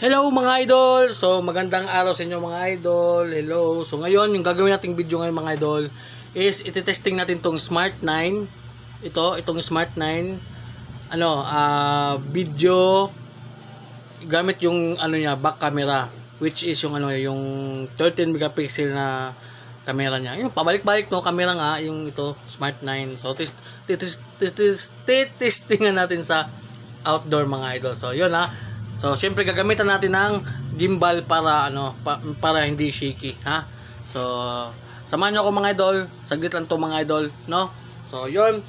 Hello mga idol! So magandang araw sa inyo mga idol. Hello! So ngayon yung gagawin nating video ngayon mga idol is itetesting natin tong Smart 9. Itong Smart 9 video gamit yung niya back camera, which is yung yung 13 megapixel na camera niya. Yung pabalik-balik no camera nga yung ito Smart 9. So testingan natin sa outdoor mga idol. So yun ha. So, siyempre gagamitan natin ng gimbal para para hindi shaky, ha? So, samahan niyo ako mga idol. Saglit lang 'to mga idol, no? So, 'yun.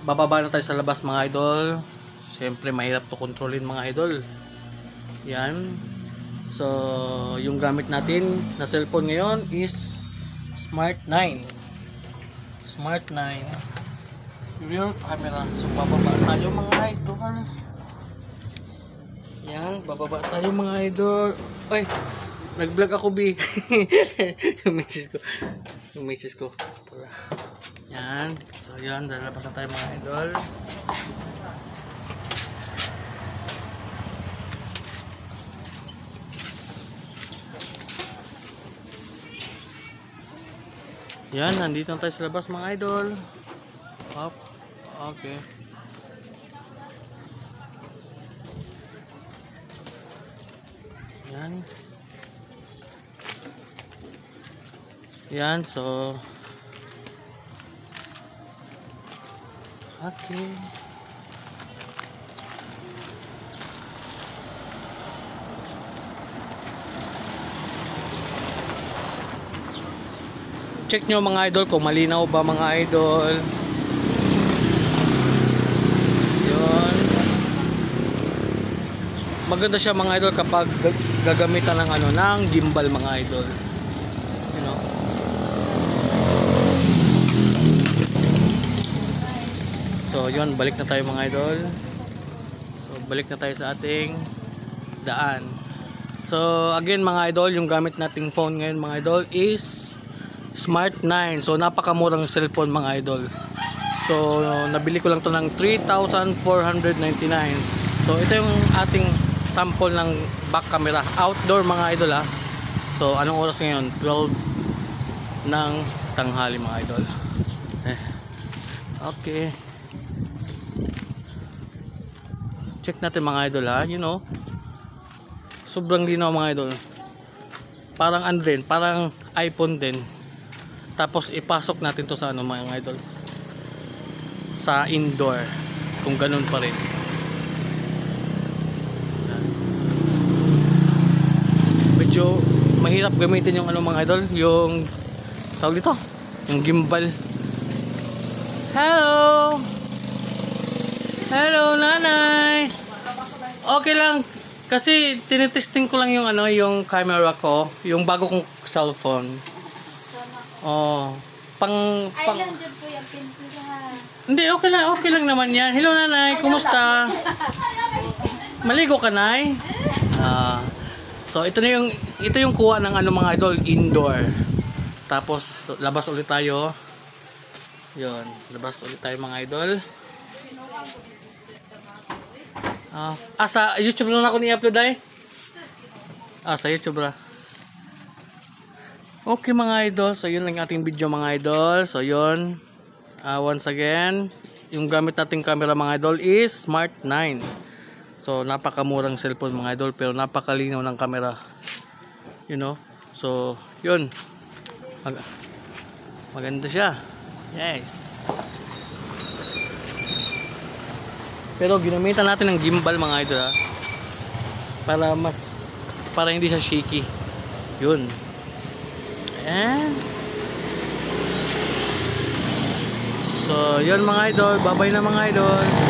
Bababa na tayo sa labas mga idol. Siyempre mahirap 'to kontrolin mga idol. Yan. So, yung gamit natin na cellphone ngayon is Smart 9. Smart 9 rear camera. So, bababa tayo mga idol. Yan, bababa tayo mga idol. Ay, nag-vlog ako bi. yung message ko. Pala. Yan, so yan, lalabas na tayo mga idol. Yan, nandito na tayo sa labas mga idol. Up. Okay. Yan. Yan, so okay. Check nyo mga idol kung malinaw ba mga idol. Maganda siya mga idol kapag gagamitan ng ng gimbal mga idol. You know. So, yun, balik na tayo mga idol. So, balik na tayo sa ating daan. So, again mga idol, yung gamit nating phone ngayon mga idol is Smart 9. So, napakamurang cellphone mga idol. So, nabili ko lang to ng 3,499. So, ito yung ating sample ng back camera outdoor mga idol ha. So anong oras ngayon? 12 ng tanghali mga idol. Okay, check natin mga idol ha. You know, sobrang linaw mga idol. Parang din, parang iPhone din. Tapos ipasok natin to sa mga idol, sa indoor, kung ganun pa rin. Medyo mahirap gamitin yung mga idol, yung tawag dito, yung gimbal. Hello nanay, okay lang kasi tinitesting ko lang yung yung camera ko, yung bago kong cellphone. Hindi, okay lang naman yan. Hello nanay, kumusta? Maligo ka nay? So ito yung kuha ng mga idol, indoor. Tapos labas ulit tayo. Yun, labas ulit tayo mga idol. Sa YouTube lang ako ni-upload ay. Sa YouTube ra. Okay mga idol, so yun lang ating video mga idol. So yun, once again, yung gamit nating camera mga idol is Smart 9. So napakamurang cellphone mga idol, pero napakalinaw ng camera. You know? So, yun. Maganda siya. Yes. Pero ginamitan natin ng gimbal mga idol ha. Para hindi siya shaky. Yun. Ayan. So, yun mga idol. Bye-bye na mga idol.